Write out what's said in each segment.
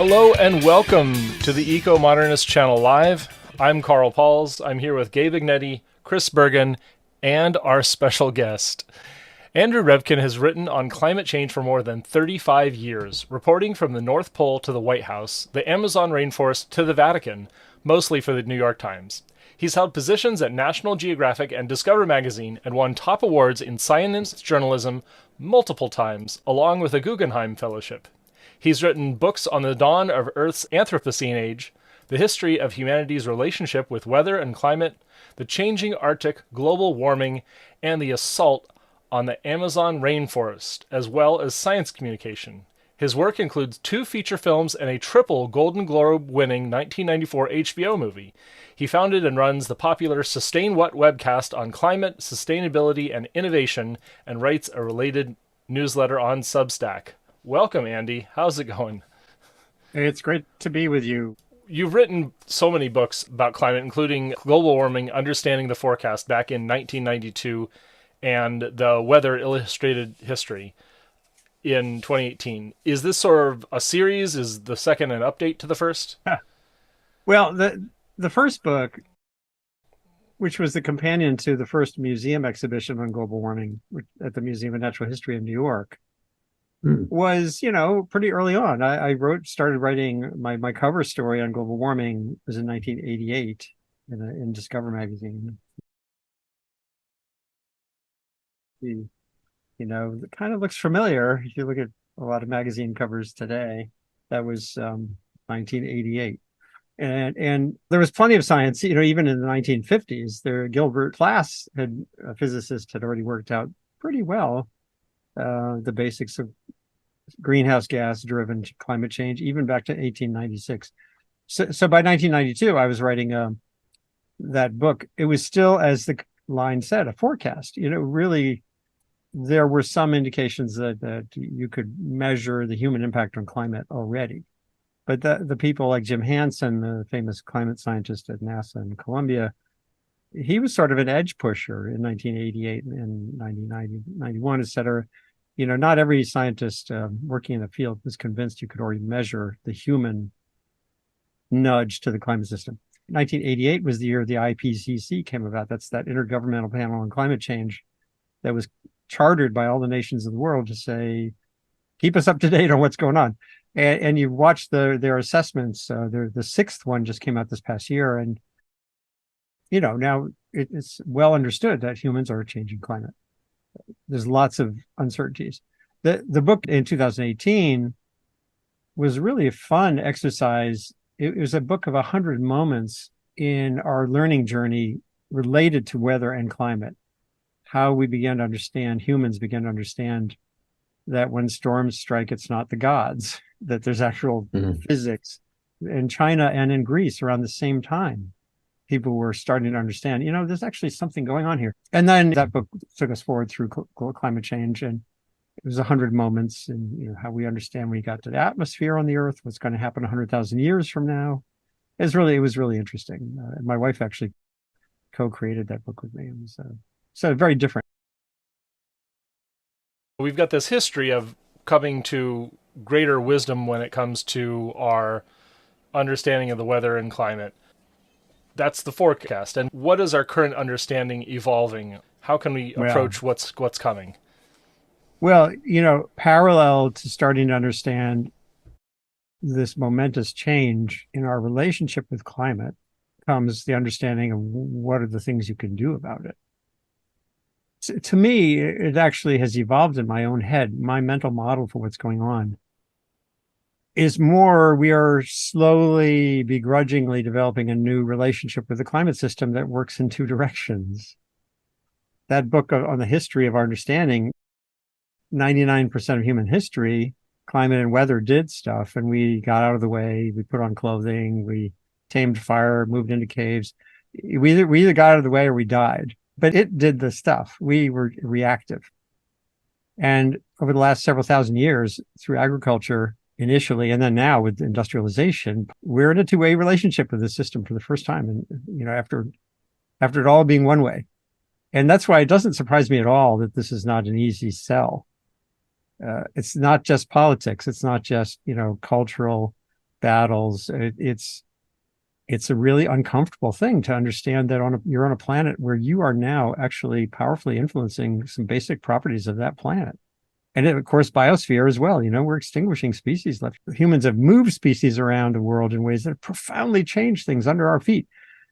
Hello and welcome to the Ecomodernist channel live. I'm Carl Pauls. I'm here with Gabe Ignetti, Chris Bergen, and our special guest. Andrew Revkin has written on climate change for more than 35 years, reporting from the North Pole to the White House, the Amazon rainforest to the Vatican, mostly for the New York Times. He's held positions at National Geographic and Discover magazine and won top awards in science journalism multiple times, along with a Guggenheim Fellowship. He's written books on the dawn of Earth's Anthropocene age, the history of humanity's relationship with weather and climate, the changing Arctic, global warming, and the assault on the Amazon rainforest, as well as science communication. His work includes 2 feature films and a triple Golden Globe-winning 1994 HBO movie. He founded and runs the popular Sustain What webcast on climate, sustainability, and innovation, and writes a related newsletter on Substack. Welcome, Andy. How's it going? Hey, it's great to be with you. You've written so many books about climate, including Global Warming, Understanding the Forecast back in 1992, and The Weather Illustrated History in 2018. Is this sort of a series? Is the second an update to the first? Well, the first book, which was the companion to the first museum exhibition on global warming at the Museum of Natural History in New York, was, pretty early on. I started writing my cover story on global warming was in 1988 in Discover magazine. It kind of looks familiar if you look at a lot of magazine covers today. That was 1988. And there was plenty of science, even in the 1950s. Gilbert Klass, a physicist, had already worked out pretty well the basics of greenhouse gas driven climate change, even back to 1896. So by 1992, I was writing that book. It was still, as the line said, a forecast. Really, there were some indications that you could measure the human impact on climate already. But the people like Jim Hansen, the famous climate scientist at NASA and Columbia, he was sort of an edge pusher in 1988 and 1990, 91, et cetera. Not every scientist working in the field was convinced you could already measure the human nudge to the climate system. 1988 was the year the IPCC came about. That's that Intergovernmental Panel on Climate Change that was chartered by all the nations of the world to say, keep us up to date on what's going on. And you watch their assessments. The sixth one just came out this past year. And, now it's well understood that humans are changing climate. There's lots of uncertainties. The book in 2018 was really a fun exercise. It was a book of 100 moments in our learning journey related to weather and climate. How we began to understand, humans began to understand that when storms strike, it's not the gods, that there's actual physics. In China and in Greece around the same time, people were starting to understand, there's actually something going on here. And then that book took us forward through climate change, and it was 100 moments and how we understand when we got to the atmosphere on the Earth, what's going to happen 100,000 years from now. It was really interesting. My wife actually co-created that book with me. It was so very different. We've got this history of coming to greater wisdom when it comes to our understanding of the weather and climate. That's the forecast. And what is our current understanding evolving? How can we approach what's coming? Well, parallel to starting to understand this momentous change in our relationship with climate comes the understanding of what are the things you can do about it. To me, it actually has evolved in my own head. My mental model for what's going on is more, we are slowly, begrudgingly developing a new relationship with the climate system that works in 2 directions. That book on the history of our understanding, 99% of human history, climate and weather did stuff, and we got out of the way, we put on clothing, we tamed fire, moved into caves. We either got out of the way or we died. But it did the stuff. We were reactive. And over the last several thousand years, through agriculture initially, and then now with industrialization, we're in a 2-way relationship with the system for the first time. And, after it all being one way. And that's why it doesn't surprise me at all that this is not an easy sell. It's not just politics. It's not just, cultural battles. It's a really uncomfortable thing to understand that you're on a planet where you are now actually powerfully influencing some basic properties of that planet. And of course, biosphere as well. We're extinguishing species left. Humans have moved species around the world in ways that have profoundly changed things under our feet.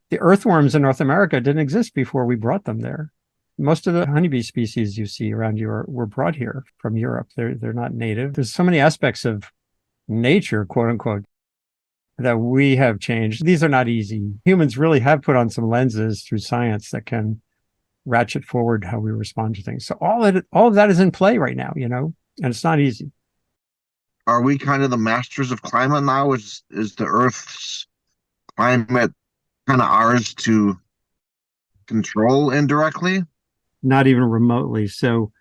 The earthworms in North America didn't exist before we brought them there. Most of the honeybee species you see around you were brought here from Europe. They're not native. There's so many aspects of nature, quote unquote, that we have changed. These are not easy. Humans really have put on some lenses through science that can ratchet forward how we respond to things. So all of that is in play right now, and it's not easy. Are we kind of the masters of climate now? Is the Earth's climate kind of ours to control indirectly? Not even remotely. So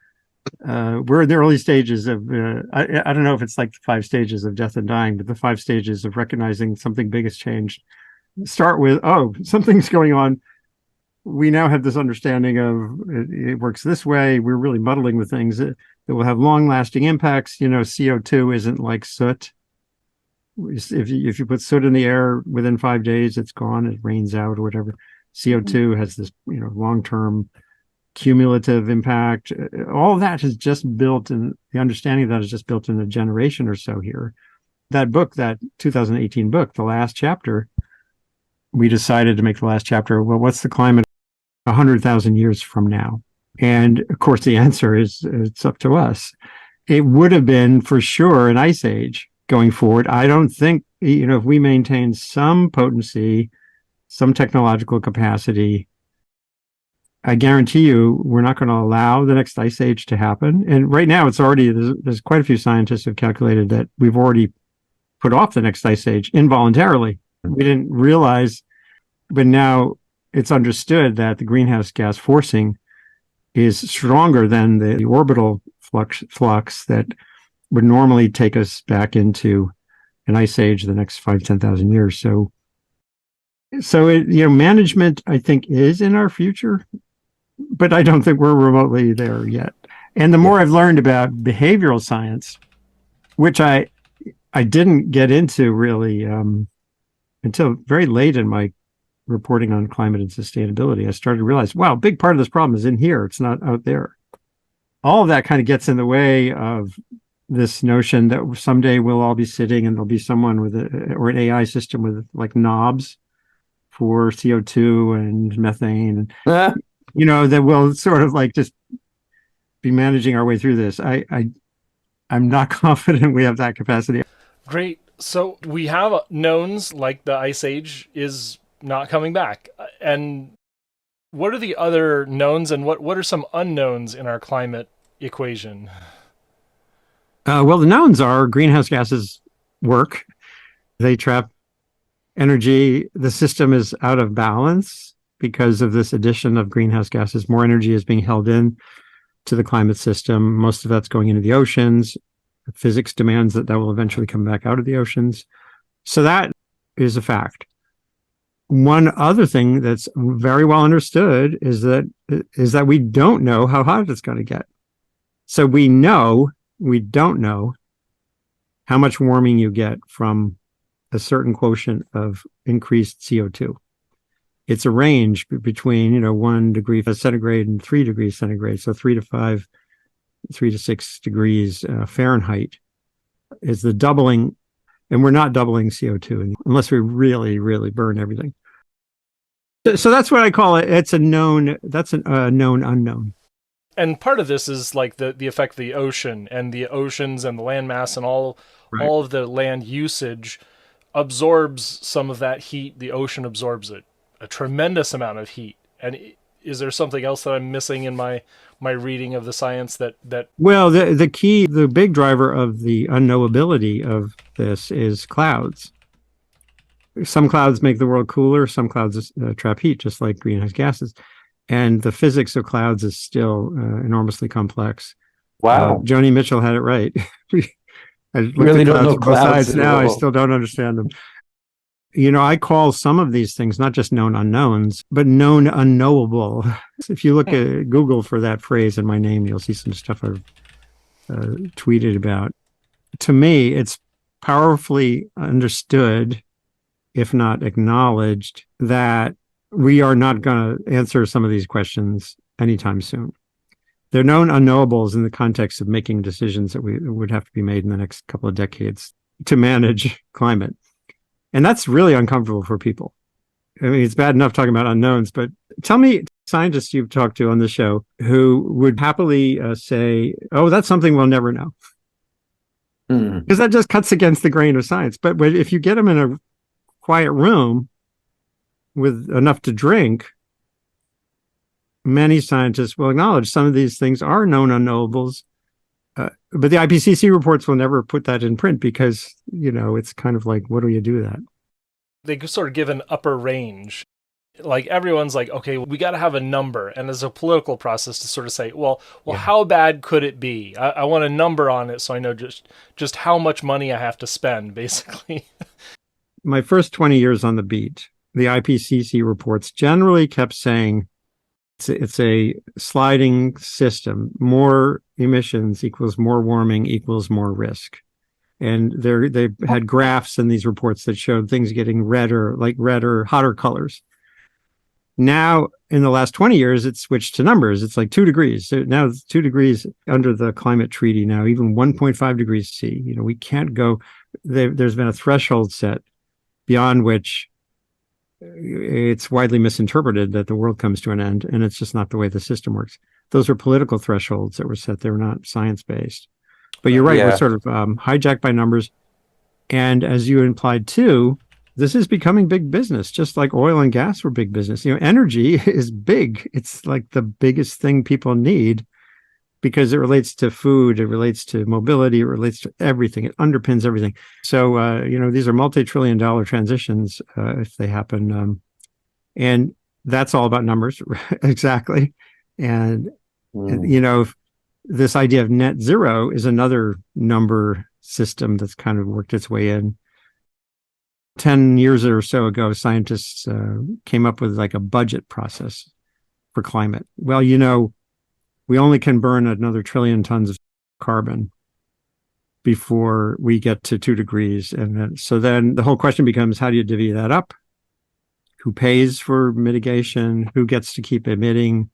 we're in the early stages of, I don't know if it's like the 5 stages of death and dying, but the 5 stages of recognizing something big has changed. Start with, oh, something's going on. We now have this understanding of it works this way. We're really muddling with things that will have long-lasting impacts. CO2 isn't like soot. If you put soot in the air within 5 days, it's gone. It rains out or whatever. CO2 has this, long-term cumulative impact. All of that is just built in, the understanding of that is just built in a generation or so here. That book, that 2018 book, the last chapter, we decided to make the last chapter, well, what's the climate 100,000 years from now? And of course, the answer is it's up to us. It would have been for sure an ice age going forward. I don't think, if we maintain some potency, some technological capacity, I guarantee you we're not going to allow the next ice age to happen. And right now it's already, there's quite a few scientists who have calculated that we've already put off the next ice age involuntarily. We didn't realize, but now it's understood that the greenhouse gas forcing is stronger than the orbital flux that would normally take us back into an ice age the next 5,000-10,000 years. So management, I think, is in our future, but I don't think we're remotely there yet. And the more I've learned about behavioral science, which I didn't get into really until very late in my reporting on climate and sustainability, I started to realize, wow, a big part of this problem is in here. It's not out there. All of that kind of gets in the way of this notion that someday we'll all be sitting and there'll be someone with or an AI system with like knobs for CO2 and methane, and, that will sort of like just be managing our way through this. I'm not confident we have that capacity. Great. So we have knowns like the ice age is not coming back. And what are the other knowns, and what are some unknowns in our climate equation? Well, the knowns are greenhouse gases work. They trap energy. The system is out of balance because of this addition of greenhouse gases. More energy is being held in to the climate system. Most of that's going into the oceans. Physics demands that will eventually come back out of the oceans. So that is a fact. One other thing that's very well understood is that we don't know how hot it's going to get. So we don't know how much warming you get from a certain quotient of increased CO2. It's a range between 1 degree centigrade and 3 degrees centigrade. So 3 to 6 degrees Fahrenheit is the doubling, and we're not doubling CO2 unless we really, really burn everything. So that's what I call it. It's a known. That's a known unknown. And part of this is like the effect of the ocean and the oceans and the landmass and all of the land usage absorbs some of that heat. The ocean absorbs it, a tremendous amount of heat. And is there something else that I'm missing in my reading of the science that Well, the big driver of the unknowability of this is clouds. Some clouds make the world cooler. Some clouds trap heat, just like greenhouse gases. And the physics of clouds is still enormously complex. Wow. Joni Mitchell had it right. I really don't know clouds now. I still don't understand them. I call some of these things not just known unknowns, but known unknowable. If you look at Google for that phrase and my name, you'll see some stuff I've tweeted about. To me, it's powerfully understood, if not acknowledged, that we are not going to answer some of these questions anytime soon. They're known unknowables in the context of making decisions that would have to be made in the next couple of decades to manage climate. And that's really uncomfortable for people. I mean, it's bad enough talking about unknowns, but tell me scientists you've talked to on the show who would happily say, oh, that's something we'll never know. Because that just cuts against the grain of science. But if you get them in a quiet room with enough to drink, many scientists will acknowledge some of these things are known unknowables. But the IPCC reports will never put that in print because, it's kind of like, what do you do that? They sort of give an upper range. Like everyone's like, okay, we got to have a number. And there's a political process to sort of say, well, how bad could it be? I want a number on it so I know just how much money I have to spend, basically. My first 20 years on the beat, the IPCC reports generally kept saying it's a sliding system. More emissions equals more warming equals more risk. And they had graphs in these reports that showed things getting redder, hotter colors. Now, in the last 20 years, it's switched to numbers. It's like 2 degrees. So now it's 2 degrees under the climate treaty now, even 1.5 degrees C. We can't go. There's been a threshold set beyond which it's widely misinterpreted that the world comes to an end, and it's just not the way the system works. Those are political thresholds that were set. They were not science-based. But you're right, we're sort of hijacked by numbers. And as you implied too, this is becoming big business, just like oil and gas were big business. Energy is big. It's like the biggest thing people need because it relates to food, it relates to mobility, it relates to everything. It underpins everything. So, these are multi-trillion-dollar transitions if they happen. And that's all about numbers. Exactly. And, this idea of net zero is another number system that's kind of worked its way in. 10 years or so ago, scientists came up with like a budget process for climate. Well, we only can burn another 1 trillion tons of carbon before we get to 2 degrees. And so then the whole question becomes, how do you divvy that up? Who pays for mitigation? Who gets to keep emitting?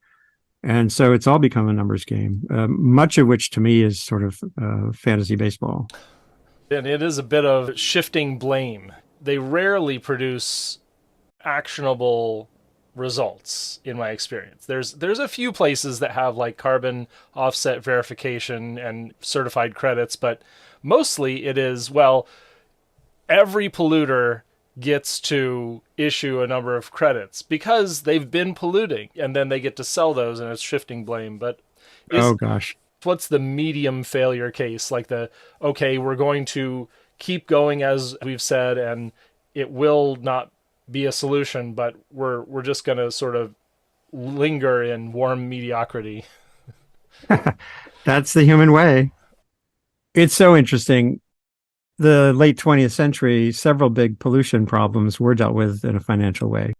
And so it's all become a numbers game, much of which to me is sort of fantasy baseball. And it is a bit of shifting blame. They rarely produce actionable results, in my experience. There's a few places that have like carbon offset verification and certified credits, but mostly it is, every polluter gets to issue a number of credits because they've been polluting, and then they get to sell those, and it's shifting blame. But what's the medium failure case? Like we're going to keep going as we've said, and it will not be a solution, but we're just going to sort of linger in warm mediocrity. That's the human way. It's so interesting. The late 20th century, several big pollution problems were dealt with in a financial way.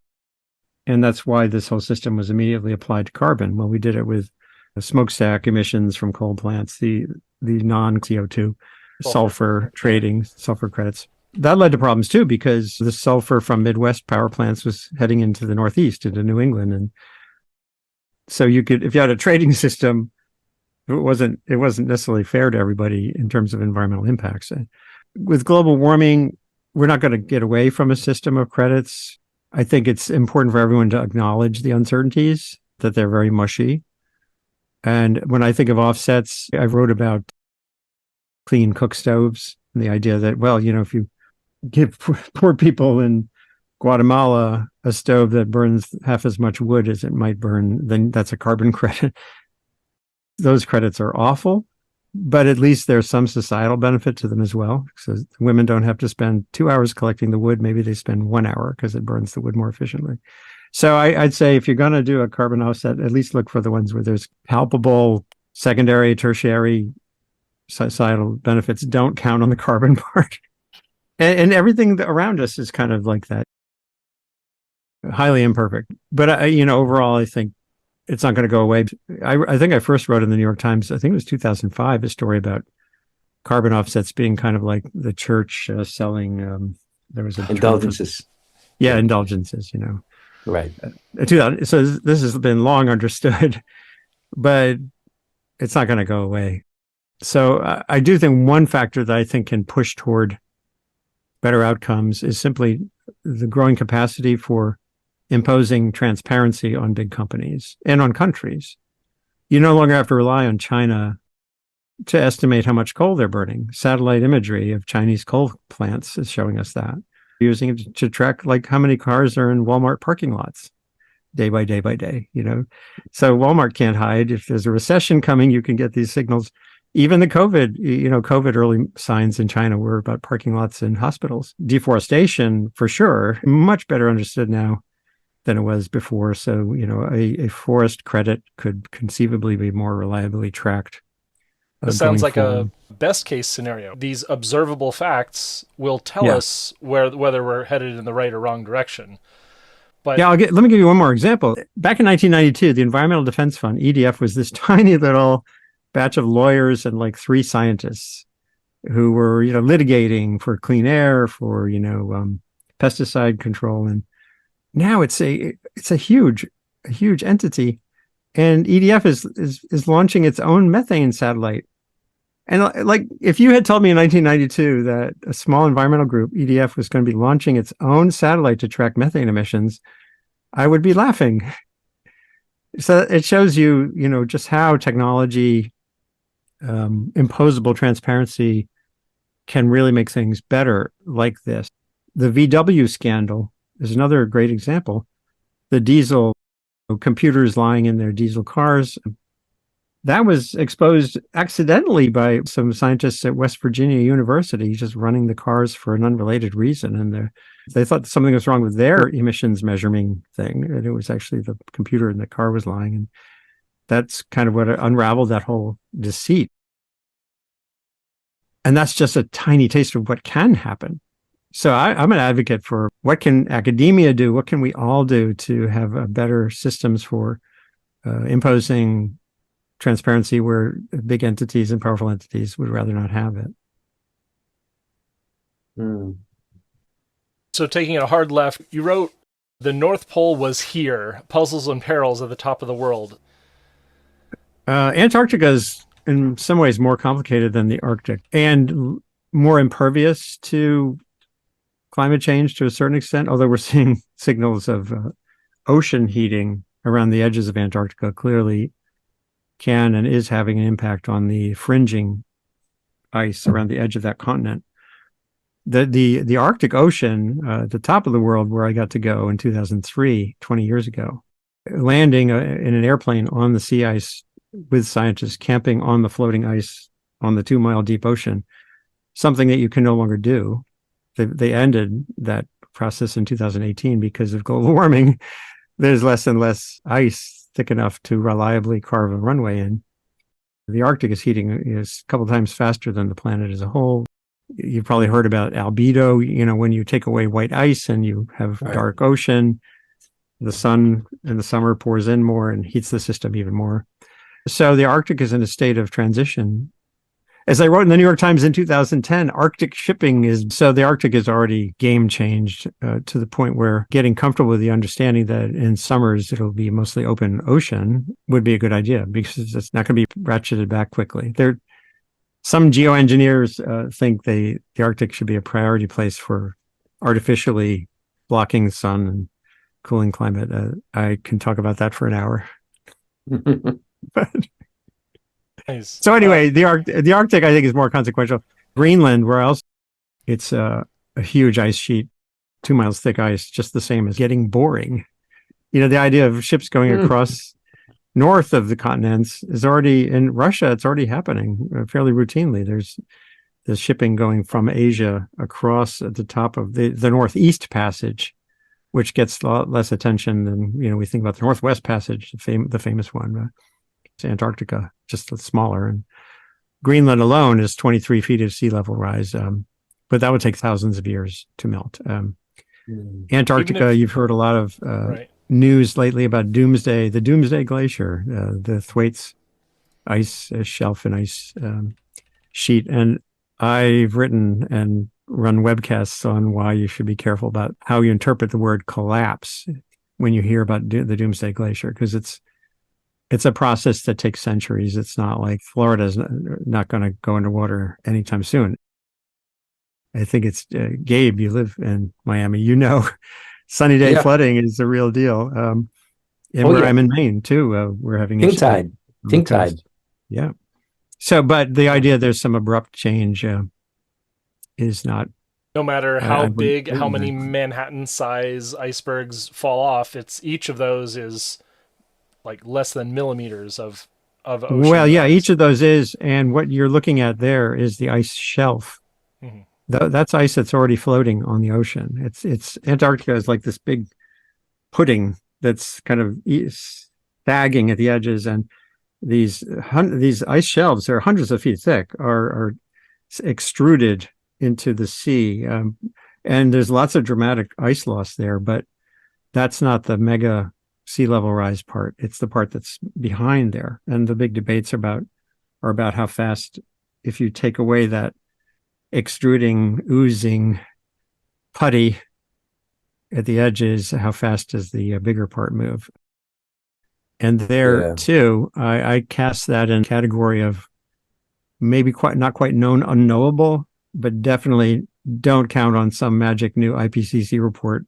And that's why this whole system was immediately applied to carbon. Well, we did it with smokestack emissions from coal plants, the non-CO2, sulfur trading, sulfur credits. That led to problems too, because the sulfur from Midwest power plants was heading into the Northeast, into New England. And so if you had a trading system, it wasn't necessarily fair to everybody in terms of environmental impacts. With global warming, we're not going to get away from a system of credits. I think it's important for everyone to acknowledge the uncertainties, that they're very mushy. And when I think of offsets, I wrote about clean cook stoves and the idea that, if you give poor people in Guatemala a stove that burns half as much wood as it might burn, then that's a carbon credit. Those credits are awful, but at least there's some societal benefit to them as well. So women don't have to spend 2 hours collecting the wood. Maybe they spend 1 hour because it burns the wood more efficiently. So I'd say if you're going to do a carbon offset, at least look for the ones where there's palpable secondary, tertiary societal benefits. Don't count on the carbon part. And everything around us is kind of like that. Highly imperfect. But, overall, I think it's not going to go away. I think I first wrote in the New York Times, I think it was 2005, a story about carbon offsets being kind of like the church selling. There was a indulgences. Indulgences. Right. So this has been long understood, but it's not going to go away. So I do think one factor that I think can push toward better outcomes is simply the growing capacity for imposing transparency on big companies and on countries. You no longer have to rely on China to estimate how much coal they're burning. Satellite imagery of Chinese coal plants is showing us that. Using it to track like how many cars are in Walmart parking lots day by day by day, So Walmart can't hide. If there's a recession coming, you can get these signals. Even the COVID early signs in China were about parking lots in hospitals. Deforestation, for sure, much better understood now than it was before. So, a forest credit could conceivably be more reliably tracked. This sounds like a best case scenario. These observable facts will tell us whether we're headed in the right or wrong direction. But let me give you one more example. Back in 1992, the Environmental Defense Fund, EDF, was this tiny little batch of lawyers and like 3 scientists who were, litigating for clean air, for, pesticide control. And now it's a huge entity. And EDF is launching its own methane satellite. And like, if you had told me in 1992 that a small environmental group, EDF, was going to be launching its own satellite to track methane emissions, I would be laughing. So it shows you, just how technology, imposable transparency can really make things better like this. The VW scandal is another great example. The diesel computers lying in their diesel cars, that was exposed accidentally by some scientists at West Virginia University, just running the cars for an unrelated reason. And they thought something was wrong with their emissions measuring thing. And it was actually the computer in the car was lying. And that's kind of what unraveled that whole deceit. And that's just a tiny taste of what can happen. So I'm an advocate for what can academia do? What can we all do to have better systems for imposing transparency where big entities and powerful entities would rather not have it? So taking a hard left, you wrote, "The North Pole was here, puzzles and perils at the top of the world." Antarctica is in some ways more complicated than the Arctic and more impervious to climate change to a certain extent, although we're seeing signals of ocean heating around the edges of Antarctica clearly can and is having an impact on the fringing ice around the edge of that continent. The Arctic Ocean, the top of the world where I got to go in 2003, 20 years ago, landing in an airplane on the sea ice with scientists camping on the floating ice on the 2-mile deep ocean, something that you can no longer do. They ended that process in 2018 because of global warming. There's less and less ice thick enough to reliably carve a runway in. The Arctic is heating a couple times faster than the planet as a whole. You've probably heard about albedo. When you take away white ice and you have dark ocean, the sun in the summer pours in more and heats the system even more. So the Arctic is in a state of transition. As I wrote in the New York Times in 2010, Arctic shipping the Arctic is already game changed to the point where getting comfortable with the understanding that in summers it'll be mostly open ocean would be a good idea because it's not going to be ratcheted back quickly. Some geoengineers think the Arctic should be a priority place for artificially blocking the sun and cooling climate. I can talk about that for an hour. But nice. So anyway, the Arctic, I think, is more consequential. Greenland, where else? It's a huge ice sheet, 2 miles thick ice, just the same as getting boring. The idea of ships going across north of the continents is already in Russia. It's already happening fairly routinely. There's shipping going from Asia across at the top of the Northeast Passage, which gets a lot less attention than we think about the Northwest Passage, the famous one. It's Antarctica, just smaller. And Greenland alone is 23 feet of sea level rise, but that would take thousands of years to melt. Antarctica, you've heard a lot of news lately about the Doomsday Glacier, the Thwaites ice shelf and ice sheet. And I've written and run webcasts on why you should be careful about how you interpret the word collapse when you hear about the Doomsday Glacier, because it's a process that takes centuries. It's not like Florida's not going to go underwater anytime soon. I think it's Gabe, you live in Miami, sunny day flooding is the real deal. And I'm in Maine too, we're having king tide. Yeah. So, but the idea there's some abrupt change is not. No matter how big, how many Manhattan-size icebergs fall off, each of those is like less than millimeters of ocean. Well, yeah, each of those is, and what you're looking at there is the ice shelf. Mm-hmm. That's ice that's already floating on the ocean. It's Antarctica is like this big pudding that's kind of sagging at the edges, and these ice shelves, they're hundreds of feet thick, are extruded into the sea, and there's lots of dramatic ice loss there, but that's not the mega sea level rise part. It's the part that's behind there, and the big debates are about how fast, if you take away that extruding, oozing putty at the edges, how fast does the bigger part move? And there too, I cast that in category of maybe not quite known, unknowable, but definitely don't count on some magic new IPCC report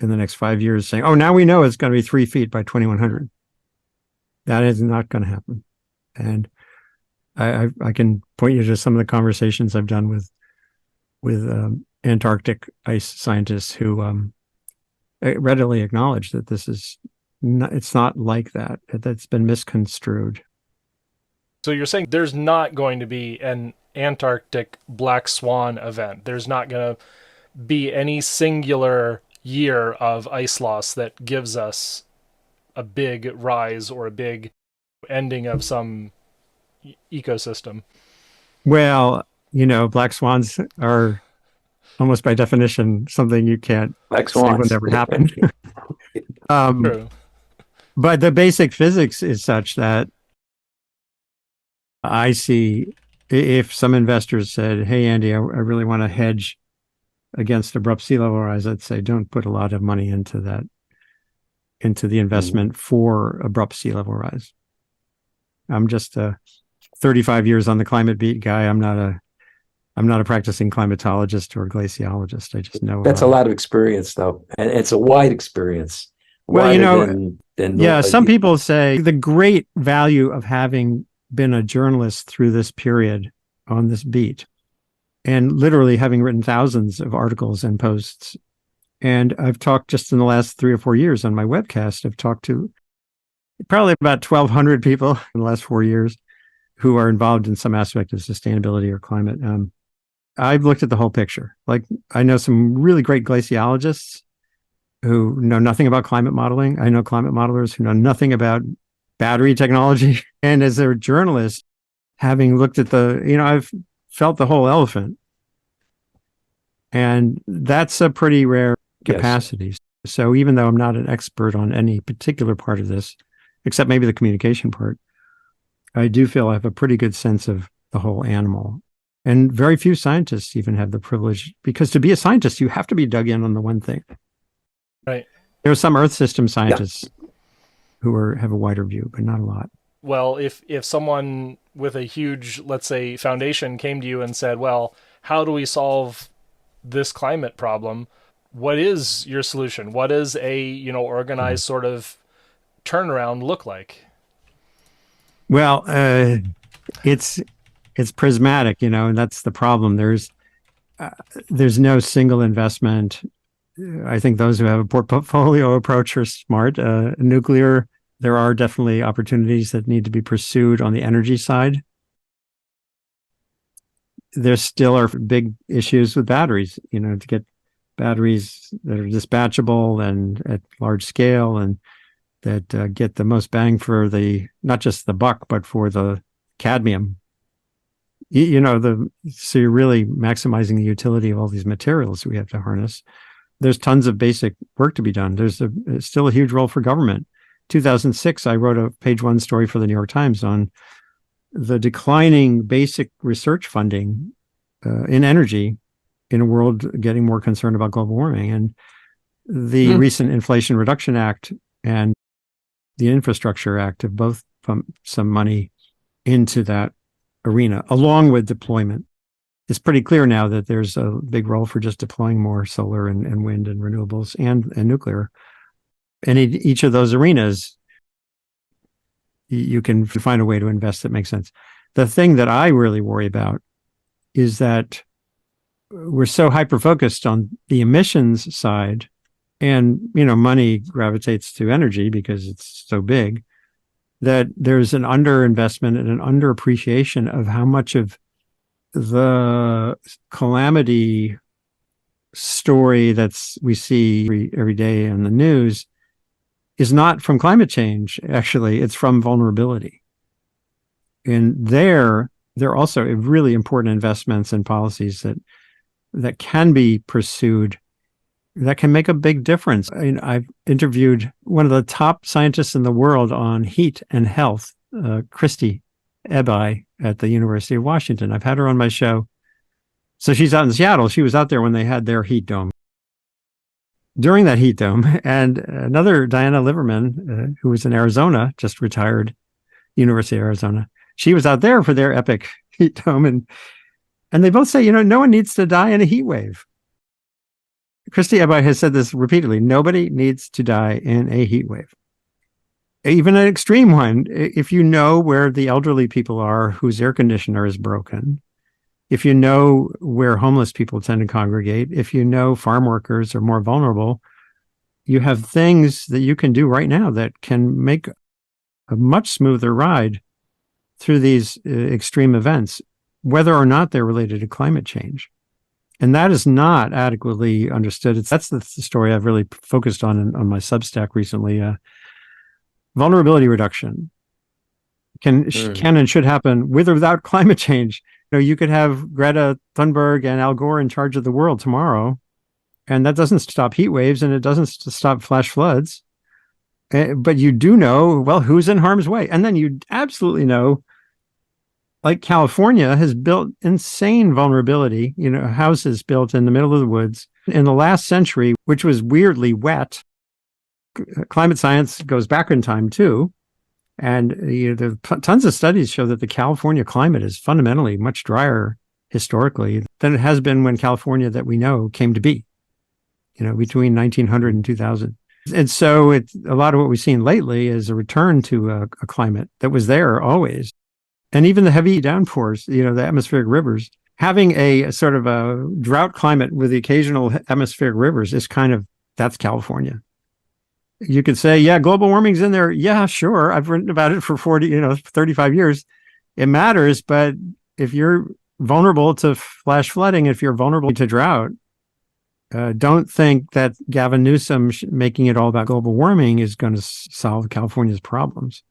in the next 5 years saying, oh, now we know it's going to be 3 feet by 2100. That is not going to happen. And I can point you to some of the conversations I've done with Antarctic ice scientists who readily acknowledge that it's not like that. That's been misconstrued. So you're saying there's not going to be an Antarctic black swan event. There's not going to be any singular year of ice loss that gives us a big rise or a big ending of some ecosystem. Well, black swans are almost by definition something you can't say will never happen. True. But the basic physics is such that I see if some investors said, hey, Andy, I really want to hedge against abrupt sea level rise, I'd say don't put a lot of money into the investment for abrupt sea level rise. I'm just 35 years on the climate beat guy. I'm not a practicing climatologist or glaciologist. I just know that's a lot of experience, though, and it's a wide experience. Well, some people say the great value of having been a journalist through this period on this beat, and literally having written thousands of articles and posts. And I've talked just in the last 3 or 4 years on my webcast, I've talked to probably about 1,200 people in the last 4 years who are involved in some aspect of sustainability or climate. I've looked at the whole picture. Like, I know some really great glaciologists who know nothing about climate modeling. I know climate modelers who know nothing about battery technology. And as a journalist, having looked at I've felt the whole elephant. And that's a pretty rare capacity. Yes. So even though I'm not an expert on any particular part of this, except maybe the communication part, I do feel I have a pretty good sense of the whole animal. And very few scientists even have the privilege, because to be a scientist, you have to be dug in on the one thing. Right. There are some Earth system scientists who have a wider view, but not a lot. Well, if someone with a huge, let's say, foundation came to you and said, well, how do we solve this climate problem? What is your solution? What does a, organized sort of turnaround look like? Well, it's prismatic, and that's the problem. There's no single investment. I think those who have a portfolio approach are smart. Nuclear, there are definitely opportunities that need to be pursued on the energy side. There still are big issues with batteries, to get batteries that are dispatchable and at large scale, and that get the most bang for not just the buck, but for the cadmium. So you're really maximizing the utility of all these materials we have to harness. There's tons of basic work to be done. There's still a huge role for government. 2006, I wrote a page 1 story for the New York Times on the declining basic research funding in energy in a world getting more concerned about global warming. And the recent Inflation Reduction Act and the Infrastructure Act have both pumped some money into that arena, along with deployment. It's pretty clear now that there's a big role for just deploying more solar and wind and renewables and nuclear. And in each of those arenas, you can find a way to invest that makes sense. The thing that I really worry about is that we're so hyper-focused on the emissions side, and money gravitates to energy because it's so big, that there's an underinvestment and an underappreciation of how much of the calamity story we see every day in the news is not from climate change. Actually, it's from vulnerability. And there are also really important investments and policies that can be pursued that can make a big difference. I've interviewed one of the top scientists in the world on heat and health, Christy Ebi at the University of Washington. I've had her on my show. So she's out in Seattle. She was out there when they had their heat dome. During that heat dome, and another Diana Liverman, who was in Arizona, just retired, University of Arizona, she was out there for their epic heat dome. And they both say, no one needs to die in a heat wave. Christy Ebi has said this repeatedly. Nobody needs to die in a heat wave. Even an extreme one. If you know where the elderly people are whose air conditioner is broken, if you know where homeless people tend to congregate, if you know farm workers are more vulnerable, you have things that you can do right now that can make a much smoother ride through these extreme events, whether or not they're related to climate change. And that is not adequately understood. That's the story I've really focused on my Substack recently. Vulnerability reduction can and should happen with or without climate change. You could have Greta Thunberg and Al Gore in charge of the world tomorrow, and that doesn't stop heat waves and it doesn't stop flash floods. But you do know, well, who's in harm's way. And then you absolutely know, like California has built insane vulnerability, houses built in the middle of the woods in the last century, which was weirdly wet. Climate science goes back in time too. And there are tons of studies show that the California climate is fundamentally much drier historically than it has been when California that we know came to be, between 1900 and 2000. And so a lot of what we've seen lately is a return to a climate that was there always. And even the heavy downpours, the atmospheric rivers, having a sort of a drought climate with the occasional atmospheric rivers is that's California. You could say, yeah, global warming's in there. Yeah, sure. I've written about it for 35 years. It matters. But if you're vulnerable to flash flooding, if you're vulnerable to drought, don't think that Gavin Newsom making it all about global warming is going to solve California's problems.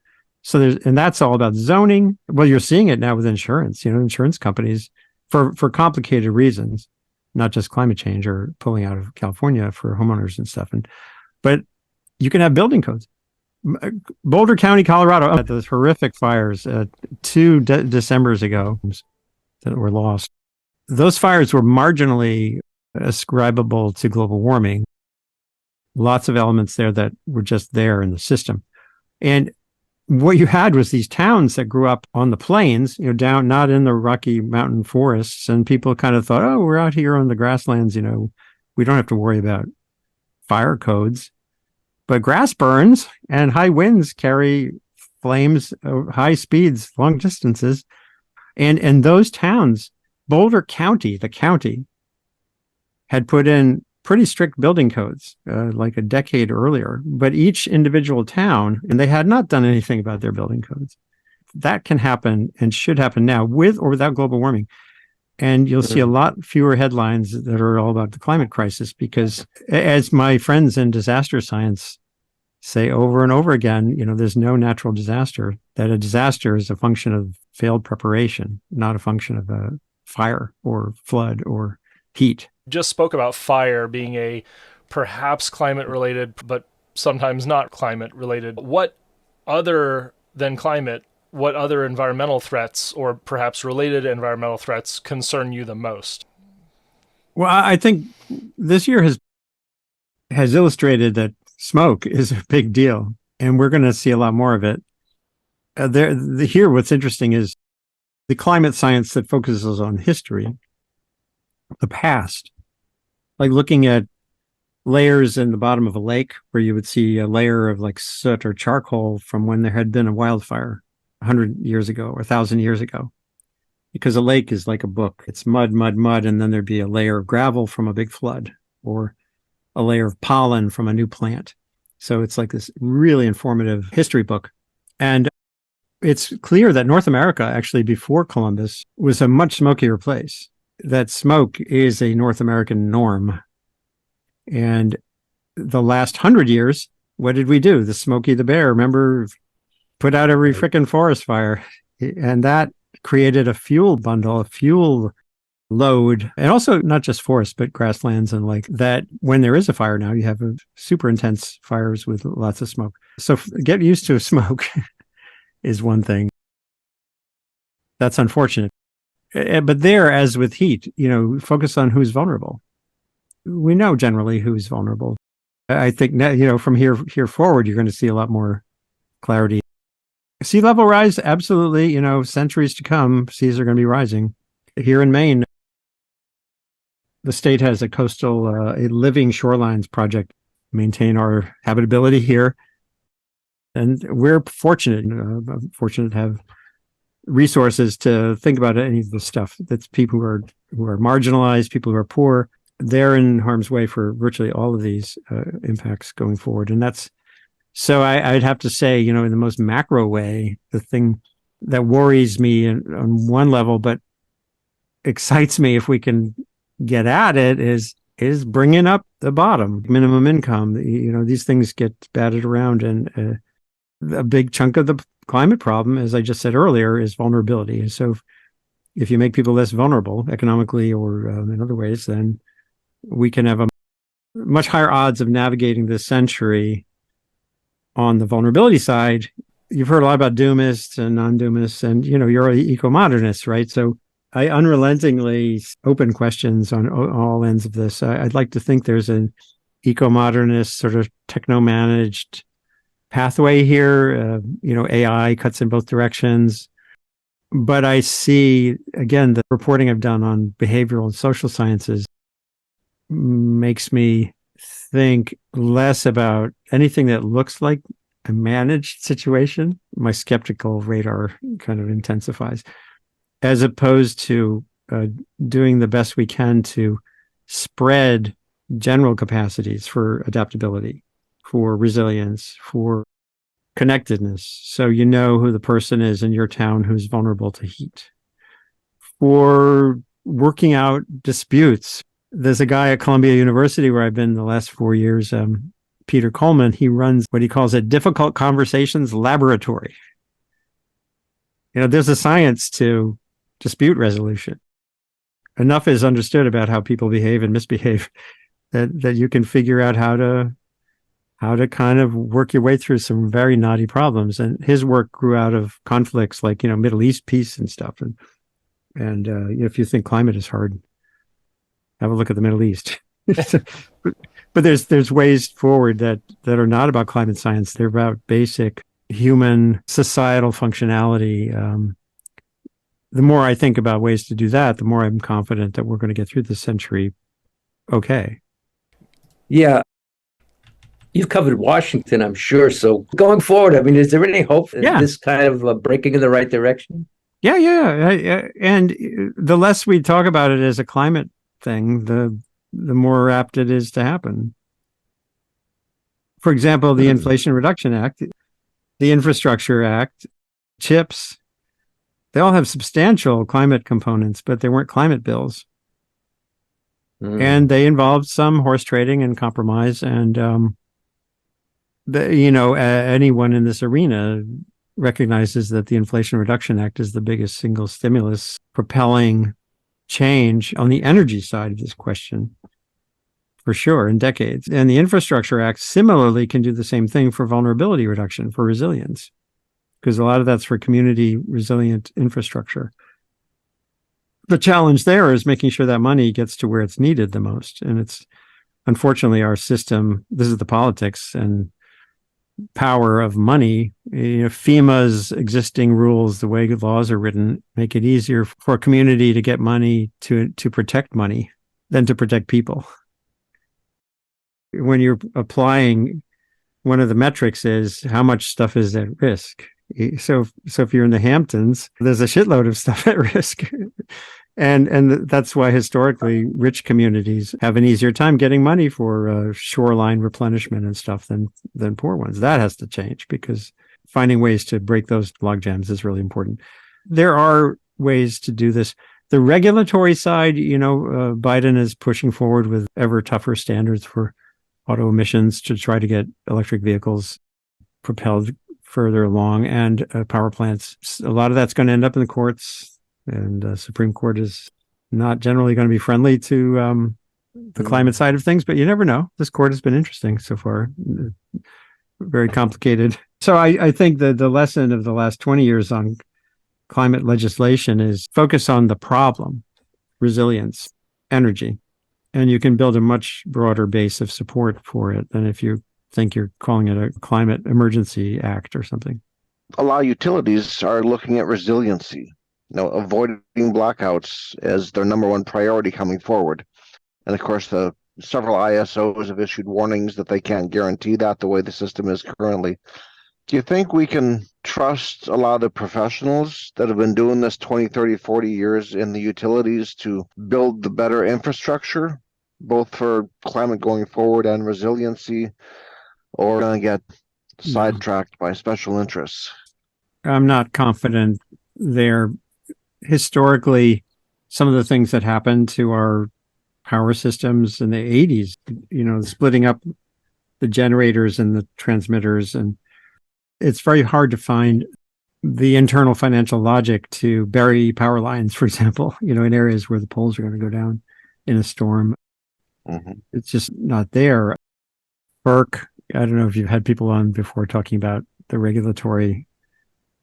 So and that's all about zoning. Well, you're seeing it now with insurance. Insurance companies for complicated reasons, not just climate change, are pulling out of California for homeowners and stuff. But you can have building codes. Boulder County, Colorado, had those horrific fires 2 Decembers ago that were lost. Those fires were marginally ascribable to global warming. Lots of elements there that were just there in the system. And what you had was these towns that grew up on the plains, down, not in the Rocky Mountain forests. And people kind of thought, oh, we're out here on the grasslands, we don't have to worry about fire codes. But grass burns and high winds carry flames, high speeds, long distances. And those towns, Boulder County, the county, had put in pretty strict building codes like a decade earlier. But each individual town, and they had not done anything about their building codes. That can happen and should happen now with or without global warming. And you'll see a lot fewer headlines that are all about the climate crisis, because as my friends in disaster science say over and over again, there's no natural disaster, that a disaster is a function of failed preparation, not a function of a fire or flood or heat. Just spoke about fire being a perhaps climate related, but sometimes not climate related. What other than climate what other environmental threats or perhaps related environmental threats concern you the most? Well, I think this year has illustrated that smoke is a big deal, and we're going to see a lot more of it. Here, what's interesting is the climate science that focuses on history, the past, like looking at layers in the bottom of a lake where you would see a layer of like soot or charcoal from when there had been a wildfire 100 years ago or 1,000 years ago. Because a lake is like a book. It's mud, mud, mud, and then there'd be a layer of gravel from a big flood or a layer of pollen from a new plant. So it's like this really informative history book. And it's clear that North America, actually before Columbus, was a much smokier place. That smoke is a North American norm. And the last 100 years, what did we do? The Smokey the Bear, remember, put out every frickin' forest fire. And that created a fuel bundle, a fuel load, and also not just forests, but grasslands and like that. When there is a fire now, you have a super intense fires with lots of smoke. So get used to smoke is one thing. That's unfortunate. But there, as with heat, focus on who's vulnerable. We know generally who's vulnerable. I think, from here forward, you're going to see a lot more clarity. Sea level rise, absolutely. Centuries to come, seas are going to be rising. Here in Maine, the state has a coastal, a living shorelines project, maintain our habitability here. And we're fortunate to have resources to think about any of this stuff. That's people who are marginalized, people who are poor. They're in harm's way for virtually all of these impacts going forward. And so I'd have to say, in the most macro way, the thing that worries me on one level, but excites me if we can get at it is bringing up the bottom minimum income. These things get batted around, and a big chunk of the climate problem, as I just said earlier, is vulnerability. And so if you make people less vulnerable economically or in other ways, then we can have a much higher odds of navigating this century. On the vulnerability side, you've heard a lot about doomists and non-doomists, and you're an eco-modernist, right? So I unrelentingly open questions on all ends of this. I'd like to think there's an eco-modernist sort of techno-managed pathway here. AI cuts in both directions. But I see, again, the reporting I've done on behavioral and social sciences makes me think less about anything that looks like a managed situation. My skeptical radar kind of intensifies, as opposed to doing the best we can to spread general capacities for adaptability, for resilience, for connectedness. So who the person is in your town who's vulnerable to heat, for working out disputes. There's a guy at Columbia University where I've been the last 4 years, Peter Coleman. He runs what he calls a difficult conversations laboratory. There's a science to dispute resolution. Enough is understood about how people behave and misbehave that you can figure out how to kind of work your way through some very knotty problems. And his work grew out of conflicts like, Middle East peace and stuff. And if you think climate is hard, have a look at the Middle East. But there's ways forward that are not about climate science. They're about basic human societal functionality. The more I think about ways to do that, the more I'm confident that we're going to get through this century okay. Yeah. You've covered Washington, I'm sure. So going forward, is there any hope in this kind of breaking in the right direction? Yeah. And the less we talk about it as a climate thing, the more apt it is to happen. For example, the Inflation Reduction Act, the Infrastructure Act, CHIPS, they all have substantial climate components, but they weren't climate bills. And they involved some horse trading and compromise. And, anyone in this arena recognizes that the Inflation Reduction Act is the biggest single stimulus propelling change on the energy side of this question, for sure, in decades. And the Infrastructure Act similarly can do the same thing for vulnerability reduction, for resilience. because a lot of that's for community resilient infrastructure. The challenge there is making sure that money gets to where it's needed the most. And it's unfortunately our system, this is the politics and power of money. FEMA's existing rules, the way laws are written, make it easier for a community to get money to protect money than to protect people. When you're applying, one of the metrics is how much stuff is at risk. So if you're in the Hamptons, there's a shitload of stuff at risk. And that's why historically rich communities have an easier time getting money for shoreline replenishment and stuff than poor ones. That has to change, because finding ways to break those logjams is really important. There are ways to do this. The regulatory side, Biden is pushing forward with ever tougher standards for auto emissions to try to get electric vehicles propelled further along, and power plants. A lot of that's going to end up in the courts, and the Supreme Court is not generally going to be friendly to the climate side of things, but you never know. This court has been interesting so far, very complicated. So I think that the lesson of the last 20 years on climate legislation is focus on the problem, resilience, energy, and you can build a much broader base of support for it than if you think you're calling it a climate emergency act or something. A lot of utilities are looking at resiliency, avoiding blackouts as their number one priority coming forward. And of course, the several ISOs have issued warnings that they can't guarantee that the way the system is currently. Do you think we can trust a lot of the professionals that have been doing this 20, 30, 40 years in the utilities to build the better infrastructure, both for climate going forward and resiliency, or going to get sidetracked by special interests? I'm not confident there. Historically, some of the things that happened to our power systems in the 80s, splitting up the generators and the transmitters, and it's very hard to find the internal financial logic to bury power lines, for example, in areas where the poles are going to go down in a storm. Mm-hmm. It's just not there. FERC, I don't know if you've had people on before talking about the regulatory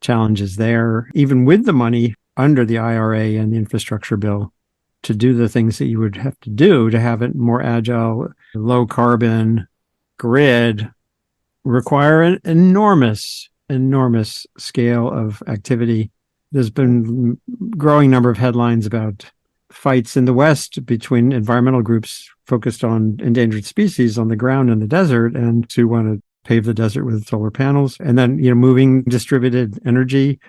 challenges there, even with the money under the IRA and the infrastructure bill to do the things that you would have to do to have it more agile, low carbon grid, require an enormous scale of activity. There's been a growing number of headlines about fights in the West between environmental groups focused on endangered species on the ground in the desert and who want to pave the desert with solar panels. And then, moving distributed energy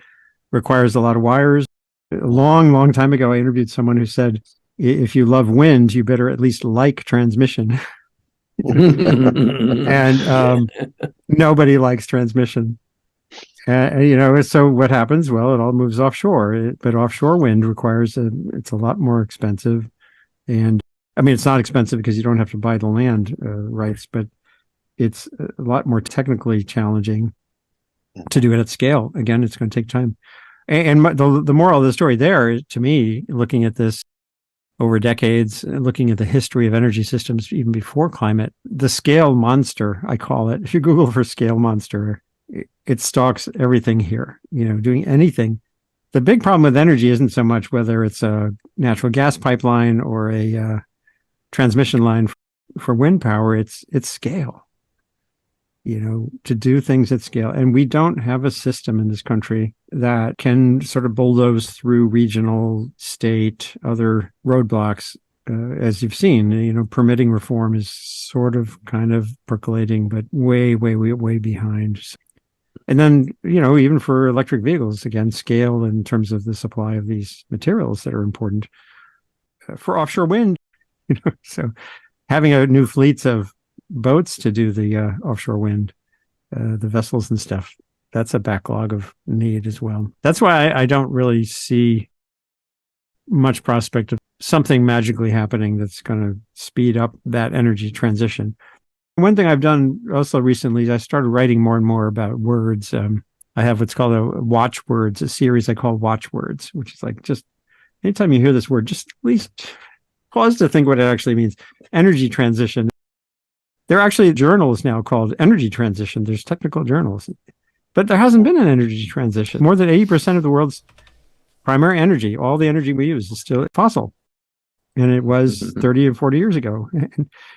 requires a lot of wires. A long time ago, I interviewed someone who said, if you love wind, you better at least like transmission. And nobody likes transmission. So what happens? Well, it all moves offshore. But offshore wind requires it's a lot more expensive. And I mean, it's not expensive because you don't have to buy the land rights, but it's a lot more technically challenging to do it at scale. Again, it's going to take time. And the moral of the story there, to me, looking at this over decades, looking at the history of energy systems even before climate, the scale monster, I call it. If you Google for scale monster, it stalks everything here, doing anything. The big problem with energy isn't so much whether it's a natural gas pipeline or a transmission line for wind power, it's scale. To do things at scale. And we don't have a system in this country that can sort of bulldoze through regional, state, other roadblocks. As you've seen, permitting reform is sort of kind of percolating, but way behind. And then, even for electric vehicles, again, scale in terms of the supply of these materials that are important for offshore wind. So having a new fleets of boats to do the offshore wind, the vessels and stuff, that's a backlog of need as well. That's why I don't really see much prospect of something magically happening that's going to speed up that energy transition. One thing I've done also recently is I started writing more and more about words. I have what's called a watchwords, a series I call watchwords, which is like just anytime you hear this word, just at least pause to think what it actually means. Energy transition. There are actually journals now called Energy Transition. There's technical journals. But there hasn't been an energy transition. More than 80% of the world's primary energy, all the energy we use, is still fossil. And it was 30 and 40 years ago.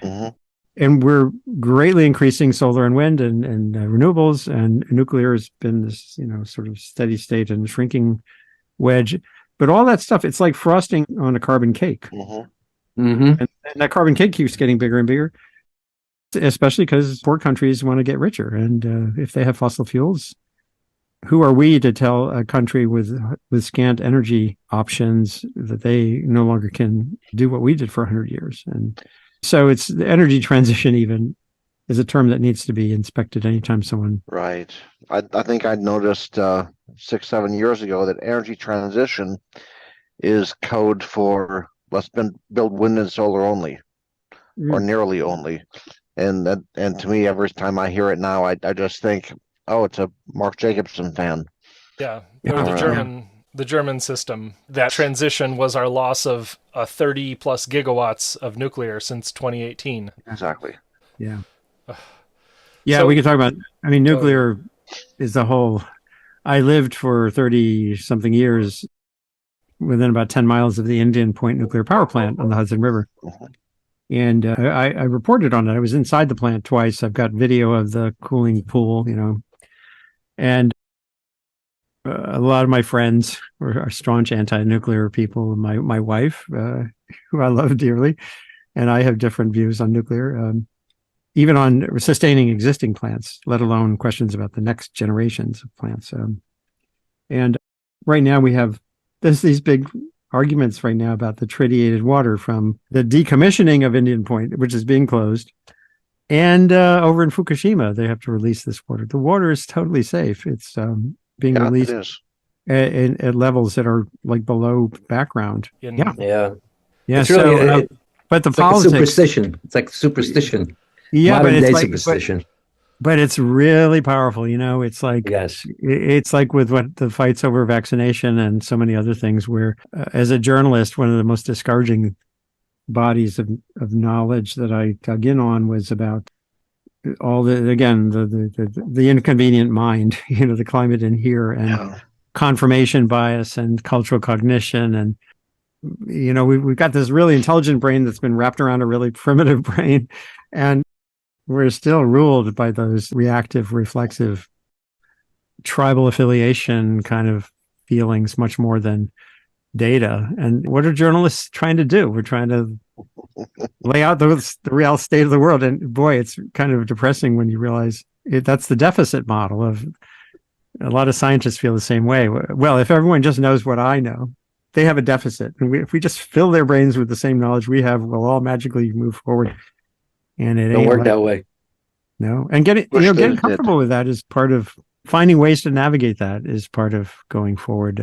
And we're greatly increasing solar and wind and renewables, and nuclear has been this, sort of steady state and shrinking wedge. But all that stuff, it's like frosting on a carbon cake. And that carbon cake keeps getting bigger and bigger, especially because poor countries want to get richer. And if they have fossil fuels, who are we to tell a country with scant energy options that they no longer can do what we did for 100 years? And so it's the energy transition even is a term that needs to be inspected anytime someone. Right. I think I noticed 6-7 years ago that energy transition is code for let's build wind and solar only, or nearly only. And to me, every time I hear it now, I just think, oh, it's a Mark Jacobson fan. Yeah, or the German system. That transition was our loss of 30 plus gigawatts of nuclear since 2018. Exactly. Yeah. So, we could talk about, nuclear is the whole, I lived for 30 something years within about 10 miles of the Indian Point nuclear power plant on the Hudson River. And I reported on it. I was inside the plant twice. I've got video of the cooling pool, and a lot of my friends are staunch anti-nuclear people. My wife, who I love dearly, and I have different views on nuclear, even on sustaining existing plants, let alone questions about the next generations of plants. And right now there's these big arguments right now about the tritiated water from the decommissioning of Indian Point, which is being closed. And over in Fukushima, they have to release this water. The water is totally safe. It's being released at levels that are like below background. Yeah. It's really, so, but the it's politics. Like superstition. It's like superstition. Yeah, modern but day it's superstition. But it's really powerful. It's like, yes, it's like with what the fights over vaccination and so many other things, where as a journalist, one of the most discouraging bodies of knowledge that I dug in on was about all the inconvenient mind, the climate in here, and confirmation bias and cultural cognition. And, we've got this really intelligent brain that's been wrapped around a really primitive brain. And we're still ruled by those reactive, reflexive, tribal affiliation kind of feelings much more than data. And what are journalists trying to do? We're trying to lay out the real state of the world. And boy, it's kind of depressing when you realize that's the deficit model of a lot of scientists feel the same way. Well, if everyone just knows what I know, they have a deficit. And if we just fill their brains with the same knowledge we have, we'll all magically move forward. And it don't work that way. No. And getting comfortable with that is part of finding ways to navigate that is part of going forward.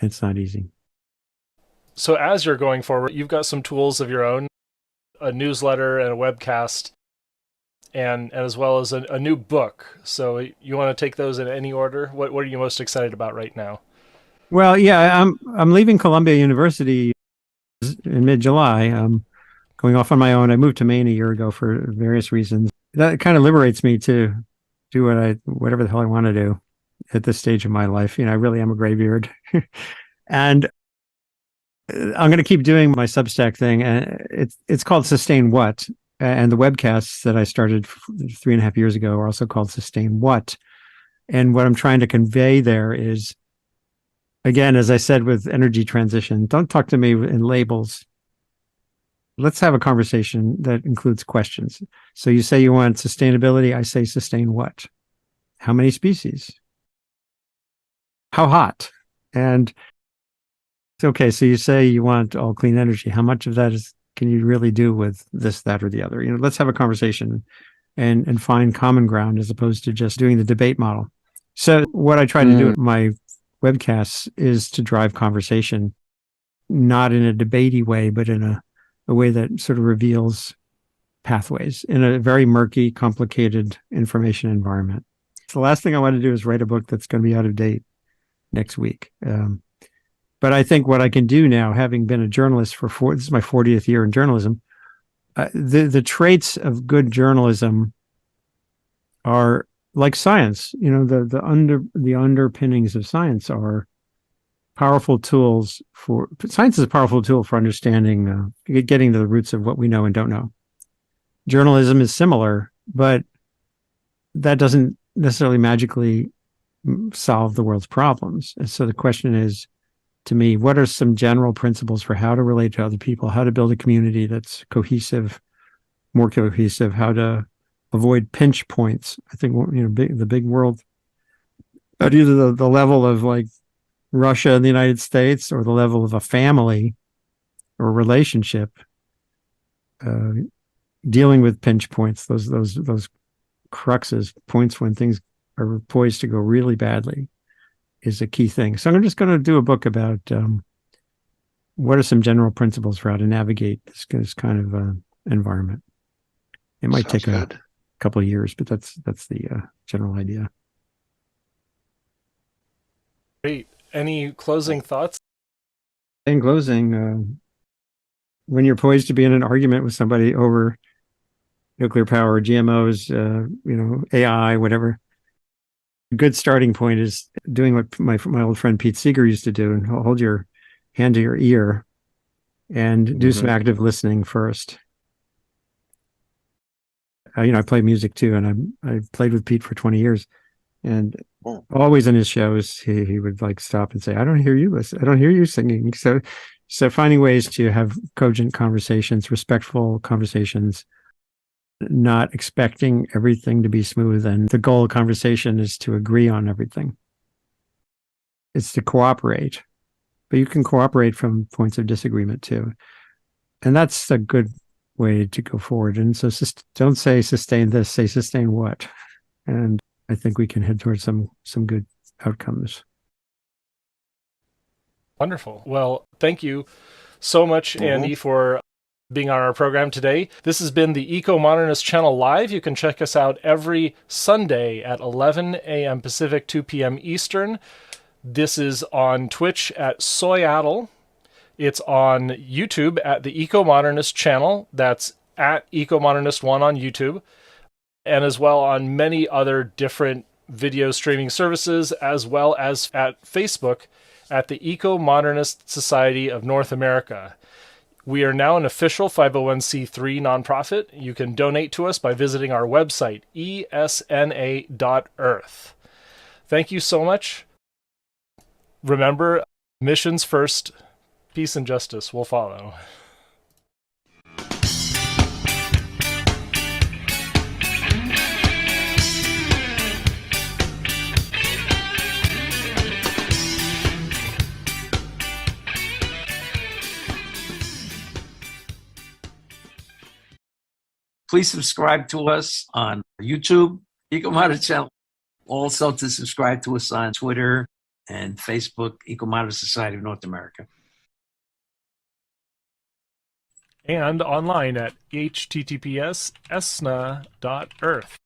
It's not easy. So as you're going forward, you've got some tools of your own, a newsletter and a webcast, and as well as a new book. So you want to take those in any order? What are you most excited about right now? Well, yeah, I'm leaving Columbia University in mid-July. I'm going off on my own. I moved to Maine a year ago for various reasons. That kind of liberates me to do whatever the hell I want to do at this stage of my life. I really am a graybeard. And I'm going to keep doing my Substack thing. And it's called Sustain What? And the webcasts that I started 3.5 years ago are also called Sustain What? And what I'm trying to convey there is, again, as I said with energy transition, don't talk to me in labels. Let's have a conversation that includes questions. So you say you want sustainability. I say sustain what? How many species? How hot? And okay, so you say you want all clean energy. How much of that can you really do with this, that, or the other? Let's have a conversation and find common ground as opposed to just doing the debate model. So what I try to do in my webcasts is to drive conversation, not in a debatey way, but in a way that sort of reveals pathways in a very murky, complicated information environment. The last thing I want to do is write a book that's going to be out of date next week. But I think what I can do now, having been a journalist this is my 40th year in journalism, the traits of good journalism are like science, the underpinnings of science are powerful tools for science is a powerful tool for understanding, getting to the roots of what we know and don't know. Journalism is similar, but that doesn't necessarily magically solve the world's problems. And so the question is, to me, what are some general principles for how to relate to other people, how to build a community that's cohesive, more cohesive, how to avoid pinch points? I think, the big world, at either the level of like Russia and the United States or the level of a family or relationship, dealing with pinch points, those cruxes, points when things are poised to go really badly, is a key thing. So I'm just going to do a book about what are some general principles for how to navigate this kind of environment. It might take a couple of years, but that's the general idea. Great. Any closing thoughts? In closing, when you're poised to be in an argument with somebody over nuclear power, GMOs, AI, whatever, a good starting point is doing what my old friend Pete Seeger used to do, and hold your hand to your ear and do some active listening first. I play music too, and I've played with Pete for 20 years, and always in his shows he would like stop and say, "I don't hear you listen. I don't hear you singing." So finding ways to have cogent conversations, respectful conversations, not expecting everything to be smooth, and the goal of conversation is to agree on everything. It's to cooperate, but you can cooperate from points of disagreement too, and that's a good way to go forward. And so don't say sustain this, say sustain what, and I think we can head towards some good outcomes. Wonderful. Well, thank you so much, Andy, for being on our program today. This has been the Ecomodernist Channel Live. You can check us out every Sunday at 11 a.m. Pacific, 2 p.m. Eastern. This is on Twitch at Soyaddle. It's on YouTube at the Ecomodernist Channel. That's at Ecomodernist1 on YouTube. And as well on many other different video streaming services, as well as at Facebook at the Ecomodernist Society of North America. We are now an official 501c3 nonprofit. You can donate to us by visiting our website, esna.earth. Thank you so much. Remember, missions first, peace and justice will follow. Please subscribe to us on YouTube, Ecomodernist Channel. Also to subscribe to us on Twitter and Facebook, Ecomodernist Society of North America. And online at https://esna.earth.